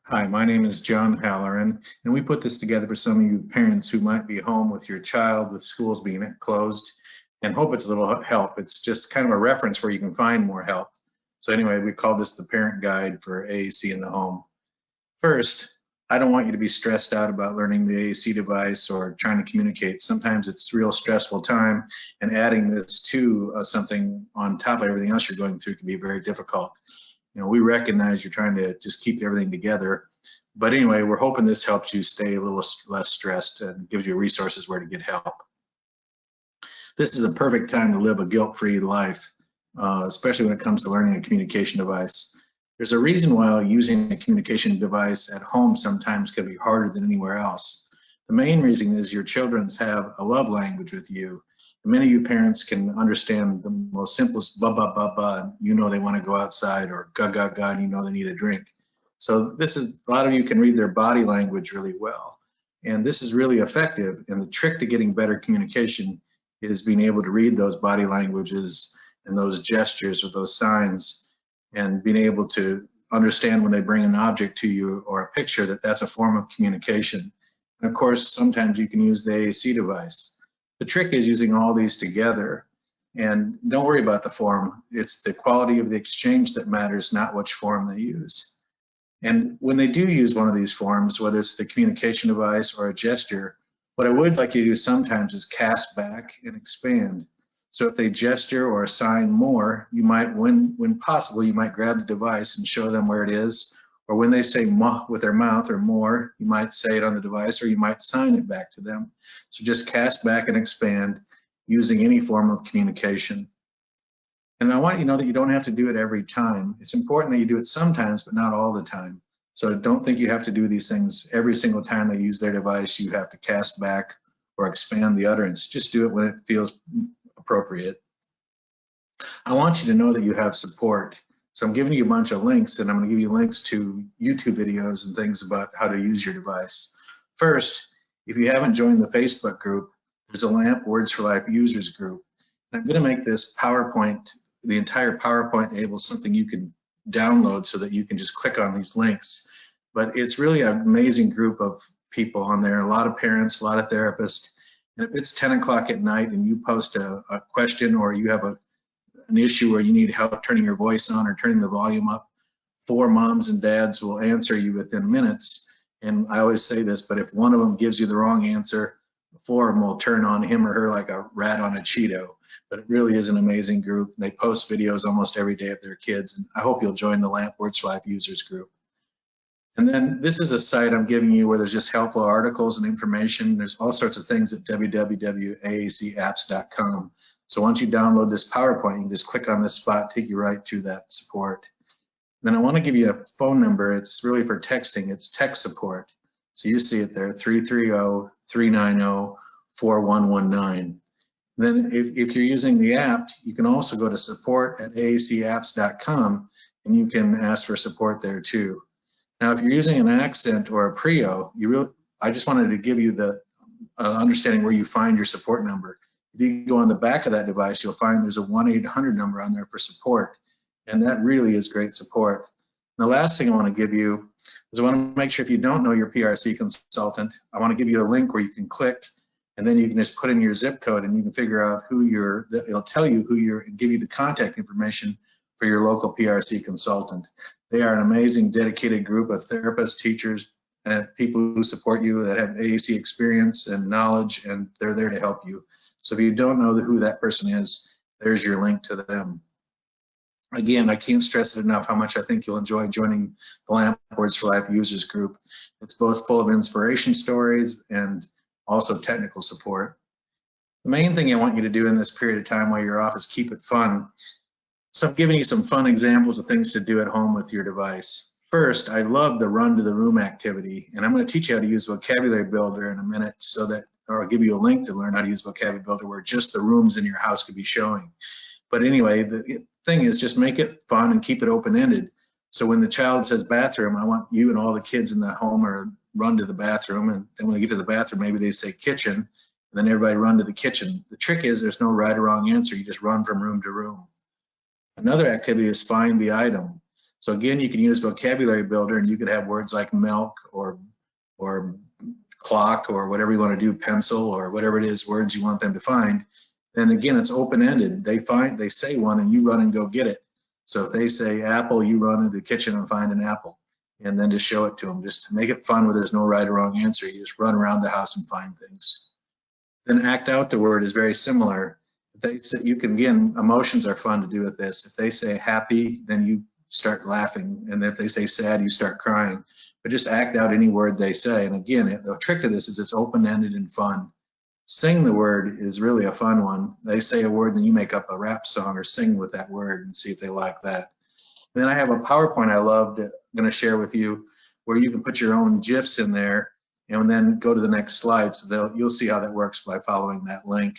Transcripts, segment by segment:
Hi, my name is John Halloran, and we put this together for some of you parents who might be home with your child with schools being closed, and hope it's a little help. It's just kind of a reference where you can find more help. So anyway, we call this the parent guide for AAC in the home. First, I don't want you to be stressed out about learning the AAC device or trying to communicate. Sometimes it's a real stressful time, and adding this to something on top of everything else you're going through can be very difficult. We recognize you're trying to just keep everything together. But anyway, we're hoping this helps you stay a little less stressed and gives you resources where to get help. This is a perfect time to live a guilt-free life, especially when it comes to learning a communication device. There's a reason why using a communication device at home sometimes can be harder than anywhere else. The main reason is your children have a love language with you. Many of you parents can understand the most simplest ba ba ba ba, you know they want to go outside, or ga ga ga, and you know they need a drink. So this is, a lot of you can read their body language really well. And this is really effective. And the trick to getting better communication is being able to read those body languages and those gestures or those signs, and being able to understand when they bring an object to you or a picture that that's a form of communication. And of course, sometimes you can use the AAC device. The trick is using all these together, and don't worry about the form. It's the quality of the exchange that matters, not which form they use. And when they do use one of these forms, whether it's the communication device or a gesture, what I would like you to do sometimes is cast back and expand. So if they gesture or assign more, you might, when possible, you might grab the device and show them where it is. Or when they say with their mouth or more, you might say it on the device, or you might sign it back to them. So just cast back and expand using any form of communication. And I want you to know that you don't have to do it every time. It's important that you do it sometimes, but not all the time. So don't think you have to do these things every single time they use their device. You have to cast back or expand the utterance. Just do it when it feels appropriate. I want you to know that you have support. So I'm giving you a bunch of links, and I'm going to give you links to YouTube videos and things about how to use your device. First, if you haven't joined the Facebook group, there's a LAMP Words for Life users group. And I'm going to make this PowerPoint, the entire PowerPoint able, something you can download so that you can just click on these links. But it's really an amazing group of people on there, a lot of parents, a lot of therapists. And if it's 10 o'clock at night and you post a question, or you have an issue where you need help turning your voice on or turning the volume up, 4 moms and dads will answer you within minutes. And I always say this, but if one of them gives you the wrong answer, 4 of them will turn on him or her like a rat on a Cheeto. But it really is an amazing group. They post videos almost every day of their kids, and I hope you'll join the LAMP Words for Life users group. And then this is a site I'm giving you where there's just helpful articles and information. There's all sorts of things at www.aacapps.com. So once you download this PowerPoint, you can just click on this spot, take you right to that support. Then I want to give you a phone number. It's really for texting. It's tech support. So you see it there, 330-390-4119. Then if you're using the app, you can also go to support@aacapps.com, and you can ask for support there too. Now, if you're using an accent or a Prio, I just wanted to give you the understanding where you find your support number. If you go on the back of that device, you'll find there's a 1-800 number on there for support, and that really is great support. And the last thing I want to give you is I want to make sure if you don't know your PRC consultant, I want to give you a link where you can click, and then you can just put in your zip code, and you can figure out it'll tell you and give you the contact information for your local PRC consultant. They are an amazing, dedicated group of therapists, teachers, and people who support you that have AAC experience and knowledge, and they're there to help you. So if you don't know who that person is, there's your link to them. Again, I can't stress it enough how much I think you'll enjoy joining the LAMP Words for Life users group. It's both full of inspiration stories and also technical support. The main thing I want you to do in this period of time while you're off is keep it fun. So I'm giving you some fun examples of things to do at home with your device. First, I love the run to the room activity, and I'm going to teach you how to use Vocabulary Builder in a minute, or I'll give you a link to learn how to use Vocabulary Builder where just the rooms in your house could be showing. But anyway, the thing is just make it fun and keep it open-ended. So when the child says bathroom, I want you and all the kids in the home or run to the bathroom, and then when they get to the bathroom, maybe they say kitchen, and then everybody run to the kitchen. The trick is there's no right or wrong answer. You just run from room to room. Another activity is find the item. So again, you can use vocabulary builder, and you could have words like milk or clock or whatever you want to do, pencil or whatever it is, words you want them to find. And again, it's open-ended. They say one and you run and go get it. So if they say apple, you run into the kitchen and find an apple, and then just show it to them. Just to make it fun where there's no right or wrong answer. You just run around the house and find things. Then act out the word is very similar. If they say, you can, again, emotions are fun to do with this. If they say happy, then you start laughing. And if they say sad, you start crying. But just act out any word they say. And again, the trick to this is it's open-ended and fun. Sing the word is really a fun one. They say a word and you make up a rap song or sing with that word and see if they like that. Then I have a PowerPoint I love that I'm going to share with you where you can put your own GIFs in there and then go to the next slide. So you'll see how that works by following that link.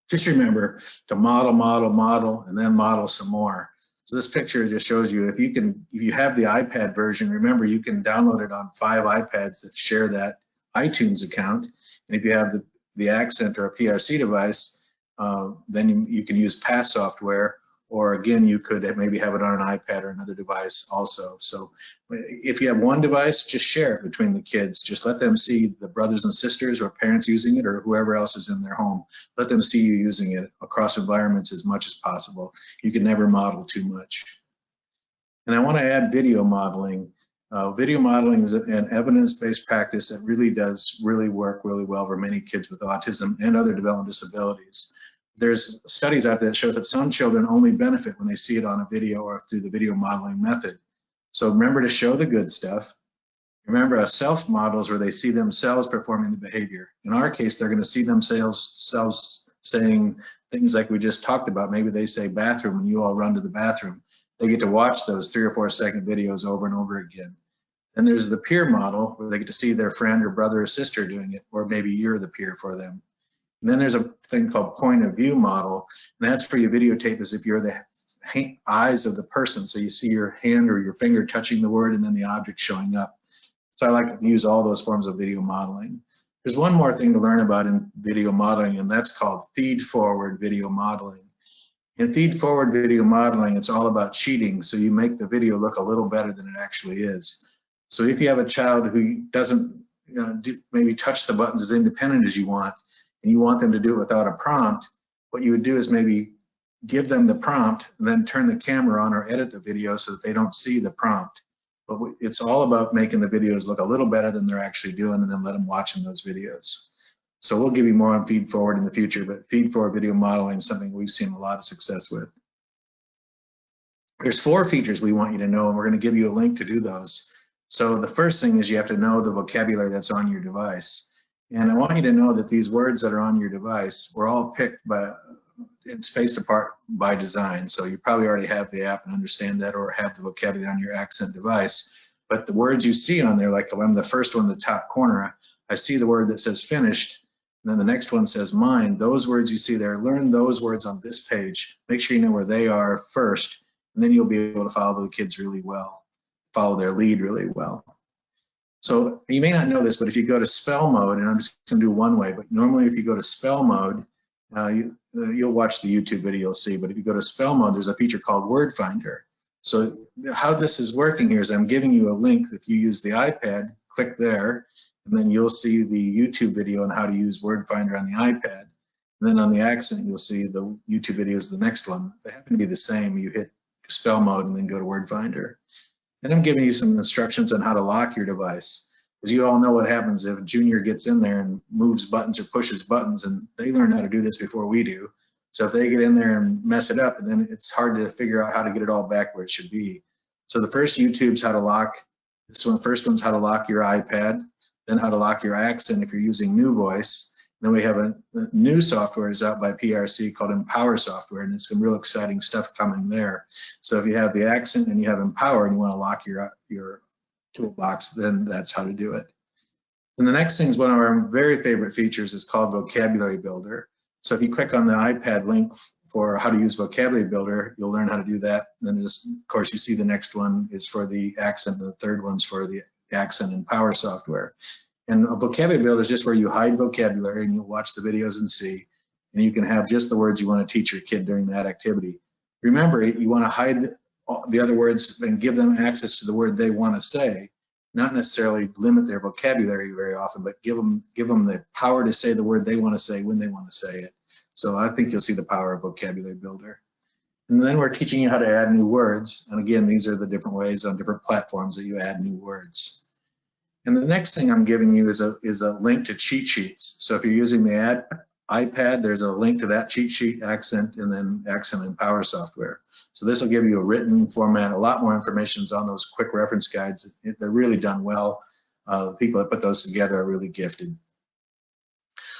Just remember to model, model, model, and then model some more. So this picture just shows you if you have the iPad version, remember you can download it on 5 iPads that share that iTunes account. And if you have the Accent or a PRC device, then you can use PASS software, or again, you could maybe have it on an iPad or another device also. So if you have one device, just share it between the kids. Just let them see the brothers and sisters or parents using it or whoever else is in their home. Let them see you using it across environments as much as possible. You can never model too much. And I want to add video modeling. Video modeling is an evidence-based practice that really does work really well for many kids with autism and other developmental disabilities. There's studies out there that show that some children only benefit when they see it on a video or through the video modeling method. So remember to show the good stuff. Remember, a self models where they see themselves performing the behavior. In our case, they're going to see themselves saying things like we just talked about. Maybe they say bathroom and you all run to the bathroom. They get to watch those 3 or 4 second videos over and over again. Then there's the peer model where they get to see their friend or brother or sister doing it, or maybe you're the peer for them. And then there's a thing called point of view model, and that's for you videotape as if you're the eyes of the person. So you see your hand or your finger touching the word and then the object showing up. So I like to use all those forms of video modeling. There's one more thing to learn about in video modeling, and that's called feed-forward video modeling. In feed-forward video modeling, it's all about cheating, so you make the video look a little better than it actually is. So if you have a child who doesn't maybe touch the buttons as independent as you want, and you want them to do it without a prompt, what you would do is maybe give them the prompt and then turn the camera on or edit the video so that they don't see the prompt. But it's all about making the videos look a little better than they're actually doing, and then let them watch in those videos. So we'll give you more on feed forward in the future, but feed forward video modeling is something we've seen a lot of success with. There's 4 features we want you to know, and we're going to give you a link to do those. So the first thing is you have to know the vocabulary that's on your device. And I want you to know that these words that are on your device were all picked and spaced apart by design. So you probably already have the app and understand that, or have the vocabulary on your Accent device. But the words you see on there, like I'm the first one in the top corner, I see the word that says finished, and then the next one says mine. Those words you see there, learn those words on this page. Make sure you know where they are first, and then you'll be able to follow the kids really well, follow their lead really well. So you may not know this, but if you go to spell mode, and I'm just going to do one way, but normally if you go to spell mode, you'll watch the YouTube video, you'll see, but if you go to spell mode, there's a feature called Word Finder. So how this is working here is I'm giving you a link. If you use the iPad, click there, and then you'll see the YouTube video on how to use Word Finder on the iPad. And then on the Accent, you'll see the YouTube video is the next one. They happen to be the same. You hit spell mode and then go to Word Finder. And I'm giving you some instructions on how to lock your device. Because you all know what happens if Junior gets in there and moves buttons or pushes buttons, and they learn how to do this before we do. So if they get in there and mess it up, and then it's hard to figure out how to get it all back where it should be. So the first YouTube's how to lock, first one's how to lock your iPad, then how to lock your Accent if you're using New Voice. Then we have a new software is out by PRC called Empower software, and it's some real exciting stuff coming there. So if you have the Accent and you have Empower and you want to lock your toolbox, then that's how to do it. And the next thing is one of our very favorite features is called Vocabulary Builder. So if you click on the iPad link for how to use Vocabulary Builder, you'll learn how to do that. Then just, of course, you see the next one is for the Accent, and the third one's for the Accent Empower software. And a vocabulary builder is just where you hide vocabulary and you'll watch the videos and see, and you can have just the words you want to teach your kid during that activity. Remember, you want to hide the other words and give them access to the word they want to say, not necessarily limit their vocabulary very often, but give them the power to say the word they want to say when they want to say it. So I think you'll see the power of Vocabulary Builder. And then we're teaching you how to add new words. And again, these are the different ways on different platforms that you add new words. And the next thing I'm giving you is a link to cheat sheets. So if you're using the iPad, there's a link to that cheat sheet, Accent, and then Accent and Power software. So this will give you a written format, a lot more information on those quick reference guides. They're really done well. The people that put those together are really gifted.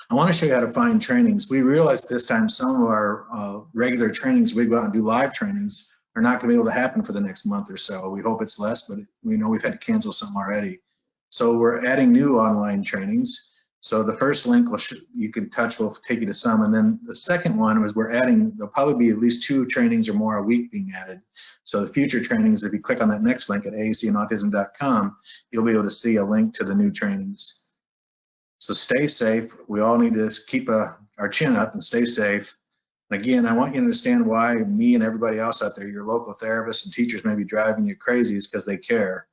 I want to show you how to find trainings. We realized this time some of our regular trainings, we go out and do live trainings, are not going to be able to happen for the next month or so. We hope it's less, but we know we've had to cancel some already. So we're adding new online trainings. So the first link you can touch will take you to some, and then the second one was we're adding, there'll probably be at least 2 trainings or more a week being added. So the future trainings, if you click on that next link at aacandautism.com, you'll be able to see a link to the new trainings. So stay safe. We all need to keep our chin up and stay safe. And again, I want you to understand why me and everybody else out there, your local therapists and teachers may be driving you crazy, is because they care.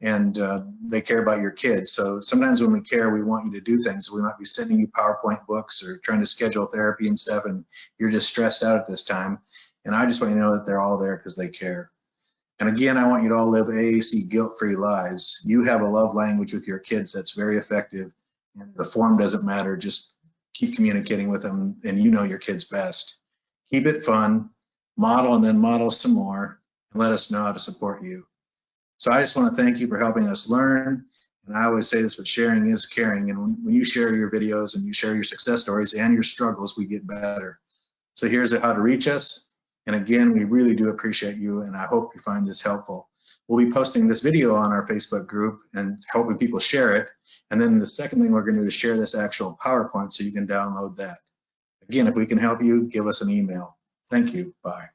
And they care about your kids. So sometimes when we care, we want you to do things. We might be sending you PowerPoint books or trying to schedule therapy and stuff, and you're just stressed out at this time. And I just want you to know that they're all there because they care. And again, I want you to all live AAC guilt-free lives. You have a love language with your kids that's very effective. And the form doesn't matter. Just keep communicating with them, and you know your kids best. Keep it fun, model and then model some more, and let us know how to support you. So I just want to thank you for helping us learn. And I always say this, but sharing is caring. And when you share your videos and you share your success stories and your struggles, we get better. So here's how to reach us. And again, we really do appreciate you, and I hope you find this helpful. We'll be posting this video on our Facebook group and helping people share it. And then the second thing we're going to do is share this actual PowerPoint so you can download that. Again, if we can help you, give us an email. Thank you. Bye.